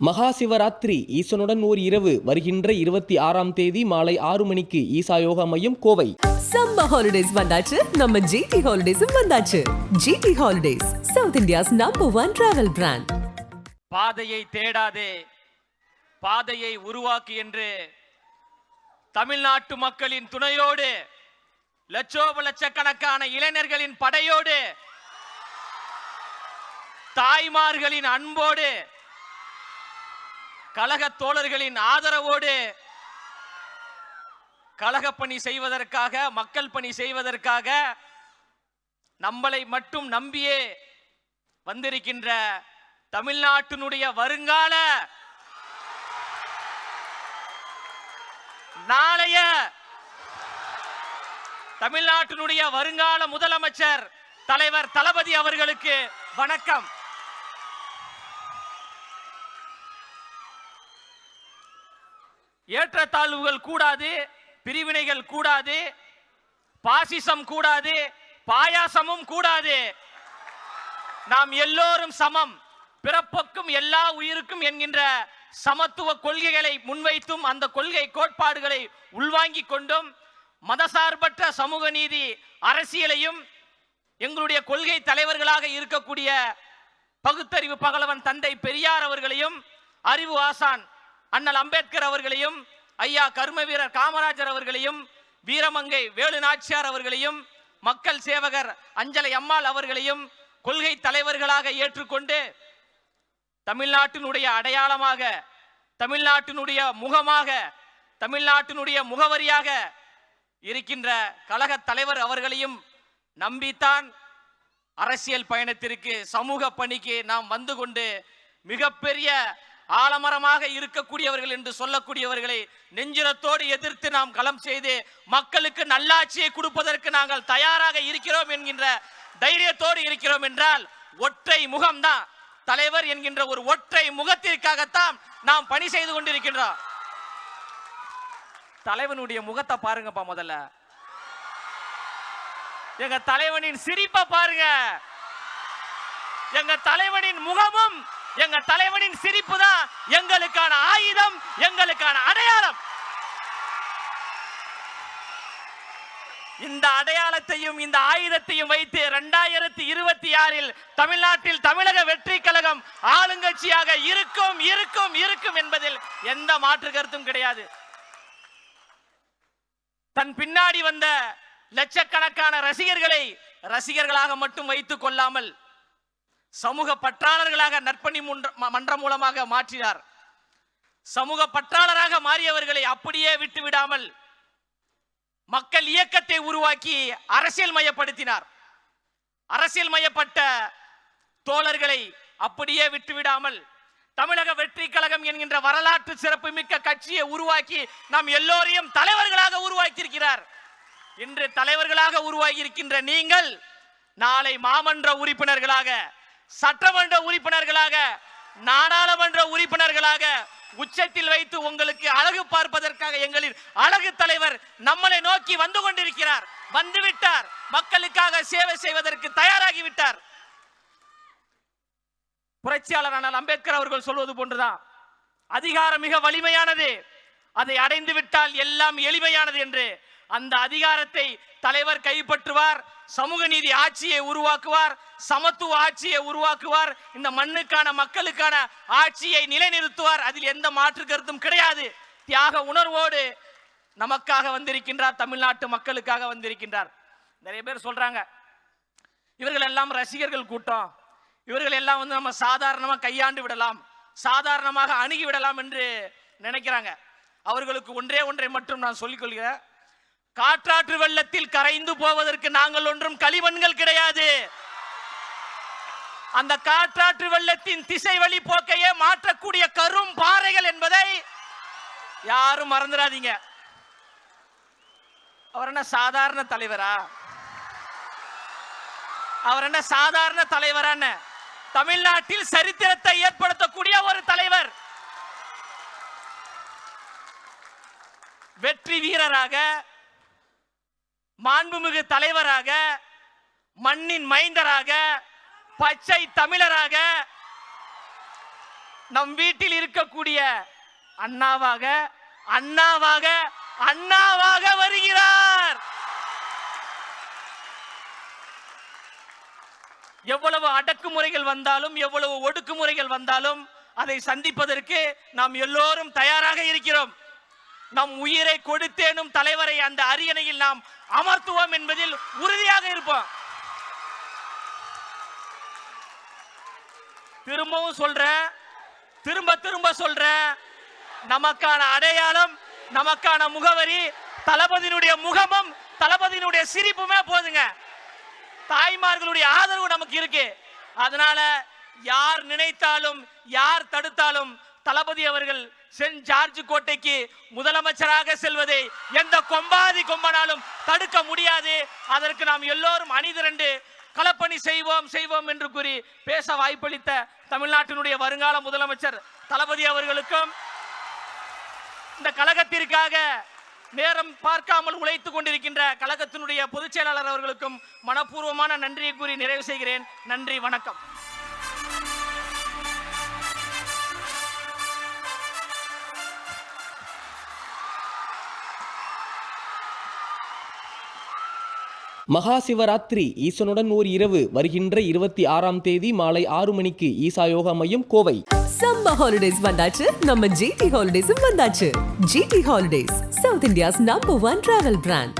மகா சிவராத்திரி ஈசனுடன் ஓர் இரவு வருகின்ற 26ஆம் தேதி மாலை 6 மணிக்கு ஈசா யோகா மையம் கோவை. சம்மர் ஹாலிடேஸ் வந்தாச்சு, நம்ம ஜிடி ஹாலிடேஸும் வந்தாச்சு. GT holidays, South India's number 1 travel brand. பாதையை தேடாதே, பாதையை உருவாக்கு என்று தமிழ்நாட்டு மக்களின் துணையோடு, லட்சக்கணக்கான இளைஞர்களின் படையோடு, தாய்மார்களின் அன்போடு, கழக தோழர்களின் ஆதரவோடு கழக பணி செய்வதற்காக, மக்கள் பணி செய்வதற்காக நம்மளை மட்டும் நம்பியே வந்திருக்கின்ற தமிழ்நாட்டினுடைய வருங்கால நாளைய தமிழ்நாட்டினுடைய வருங்கால முதலமைச்சர் தலைவர் தளபதி அவர்களுக்கு வணக்கம். ஏற்றத்தாழ்வுகள் கூடாது, பிரிவினைகள் கூடாது, பாசிசம் கூடாது, பாயாசமும் கூடாது. நாம் எல்லோரும் சமம், பிறப்புக்கும் எல்லா உயிருக்கும் என்கின்ற சமத்துவ கொள்கைகளை முன்வைத்தும் அந்த கொள்கை கோட்பாடுகளை உள்வாங்கிக் கொண்டும் மதசார்பற்ற சமூக நீதி அரசியலையும் எங்களுடைய கொள்கை தலைவர்களாக இருக்கக்கூடிய பகுத்தறிவு பகலவன் தந்தை பெரியார் அவர்களையும், அறிவு ஆசான் அண்ணல் அம்பேத்கர் அவர்களையும், ஐயா கர்ம வீரர் காமராஜர் அவர்களையும், வீரமங்கை வேலு நாச்சியார் அவர்களையும், மக்கள் சேவகர் அஞ்சலை அம்மாள் அவர்களையும் கொள்கை தலைவர்களாக ஏற்றுக்கொண்டு தமிழ்நாட்டினுடைய அடையாளமாக, தமிழ்நாட்டினுடைய முகமாக, தமிழ்நாட்டினுடைய முகவரியாக இருக்கின்ற கழக தலைவர் அவர்களையும் நம்பித்தான் அரசியல் பயணத்திற்கு, சமூக பணிக்கு நாம் வந்து கொண்டு மிகப்பெரிய ஆலமரமாக இருக்கக்கூடியவர்கள் என்று சொல்லக்கூடியவர்களை நெஞ்சிரத்தோடு எதிர்த்து நாம் களம் செய்து மக்களுக்கு நல்லாட்சியை கொடுப்பதற்கு நாங்கள் தயாராக இருக்கிறோம் என்கின்ற தைரியத்தோடு இருக்கிறோம் என்றால், ஒற்றை முகம்தான் தலைவர் என்கின்ற ஒரு ஒற்றை முகத்திற்காகத்தான் நாம் பணி செய்து கொண்டிருக்கின்றோம். தலைவனுடைய முகத்தை பாருங்கப்பா, முதல்ல எங்க தலைவனின் சிரிப்பை பாருங்க. எங்க தலைவனின் முகமும் எங்க தலைவனின் சிரிப்பு தான் எங்களுக்கான ஆயுதம், எங்களுக்கான அடையாளம். இந்த அடையாளத்தையும் இந்த ஆயுதத்தையும் வைத்து 2026 தமிழ்நாட்டில் தமிழக வெற்றி கழகம் ஆளுங்கட்சியாக இருக்கும் இருக்கும் இருக்கும் என்பதில் எந்த மாற்று கருத்தும் கிடையாது. தன் பின்னாடி வந்த லட்சக்கணக்கான ரசிகர்களை ரசிகர்களாக மட்டும் வைத்துக் கொள்ளாமல் சமூக பற்றாளர்களாக நற்பணி மன்றம் மூலமாக மாற்றினார். சமூக பற்றாளராக மாறியவர்களை அப்படியே விட்டு விடாமல் மக்கள் இயக்கத்தை உருவாக்கி அரசியல் மயப்படுத்தினார். அரசியல் மயப்பட்ட தோழர்களை அப்படியே விட்டுவிடாமல் தமிழக வெற்றி கழகம் என்கின்ற வரலாற்று சிறப்பு மிக்க கட்சியை உருவாக்கி நாம் எல்லோரையும் தலைவர்களாக உருவாக்கியிருக்கிறார். இன்று தலைவர்களாக உருவாகி இருக்கின்ற நீங்கள் நாளை மாமன்ற உறுப்பினர்களாக, சட்டமன்ற உறுப்பினர்களாக, நாடாளுமன்ற உறுப்பினர்களாக உச்சத்தில் வைத்து உங்களுக்கு அழகு பார்ப்பதற்காக எங்களின் அழகு தலைவர் நம்மளை நோக்கி வந்து கொண்டிருக்கிறார். வந்துவிட்டார். மக்களுக்காக சேவை செய்வதற்கு தயாராகிவிட்டார். புரட்சியாளர் அண்ணல் அம்பேத்கர் அவர்கள் சொல்வது போன்றுதான், அதிகாரம் மிக வலிமையானது, அதை அடைந்து விட்டால் எல்லாம் எளிமையானது என்று. அந்த அதிகாரத்தை தலைவர் கைப்பற்றுவார், சமூக நீதி ஆட்சியை உருவாக்குவார், சமத்துவ ஆட்சியை உருவாக்குவார், இந்த மண்ணுக்கான மக்களுக்கான ஆட்சியை நிலைநிறுத்துவார். அதில் எந்த மாற்று கருத்தும் கிடையாது. தியாக உணர்வோடு நமக்காக வந்திருக்கின்றார், தமிழ்நாட்டு மக்களுக்காக வந்திருக்கின்றார். நிறைய பேர் சொல்றாங்க, இவர்கள் எல்லாம் ரசிகர்கள் கூட்டம், இவர்கள் எல்லாம் நம்ம சாதாரணமாக கையாண்டு விடலாம், சாதாரணமாக அணுகி விடலாம் என்று நினைக்கிறாங்க. அவர்களுக்கு ஒன்றை மட்டும் நான் சொல்லிக் கொள்கிறேன். காற்றாற்று வெள்ளத்தில் கரைந்து போவதற்கு நாங்கள் ஒன்றும் களிமண்கள் கிடையாது. அந்த காற்றாற்று வெள்ளத்தின் திசை வழி போக்கையே மாற்றக்கூடிய கரும் பாறைகள் என்பதை யாரும் மறந்துடாதீங்க. அவர் என்ன சாதாரண தலைவரா? அவர் என்ன சாதாரண தலைவரா? தமிழ்நாட்டில் சரித்திரத்தை ஏற்படுத்தக்கூடிய ஒரு தலைவர், வெற்றி வீரராக, மாண்புமிகு தலைவராக, மண்ணின் மைந்தராக, பச்சை தமிழராக நம் வீட்டில் இருக்கக்கூடிய அண்ணாவாக அண்ணாவாக அண்ணாவாக வருகிறார். எவ்வளவு அடக்குமுறைகள் வந்தாலும், எவ்வளவு ஒடுக்குமுறைகள் வந்தாலும் அதை சந்திப்பதற்கு நாம் எல்லோரும் தயாராக இருக்கிறோம். நம் உயிரை கொடுத்தேனும் தலைவரை அந்த அரியணையில் நாம் அமர்த்துவோம் என்பதில் உறுதியாக இருப்போம். திரும்பவும் சொல்றேன், திரும்ப திரும்ப சொல்றேன், நமக்கான அடையாளம், நமக்கான முகவரி தளபதியினுடைய முகமும் தளபதியினுடைய சிரிப்புமே போதுங்க. தாய்மார்களுடைய ஆதரவு நமக்கு இருக்கு. அதனால யார் நினைத்தாலும் யார் தடுத்தாலும் தளபதி அவர்கள் சென்ட் ஜார்ஜ் கோட்டைக்கு முதலமைச்சராக செல்வதை எந்த கொம்பாதி கொம்பனாலும் தடுக்க முடியாது. அதற்கு நாம் எல்லோரும் அணிதிரண்டு களப்பணி செய்வோம் என்று கூறி பேச வாய்ப்பளித்த தமிழ்நாட்டினுடைய வருங்கால முதலமைச்சர் தளபதி அவர்களுக்கும், இந்த கழகத்திற்காக நேரம் பார்க்காமல் உழைத்துக் கொண்டிருக்கின்ற கழகத்தினுடைய பொதுச் செயலாளர் அவர்களுக்கும் மனப்பூர்வமான நன்றியை கூறி நிறைவு செய்கிறேன். நன்றி, வணக்கம். மகா சிவராத்திரி ஈசனுடன் ஓர் இரவு வருகின்ற 26ஆம் தேதி மாலை 6 மணிக்கு ஈசா யோகா மையம், கோவை. சம்மர் ஹாலிடேஸ் வந்தாச்சு, நம்ம ஜிடி ஹாலிடேஸும் வந்தாச்சு. GT holidays, South India's number 1 travel brand.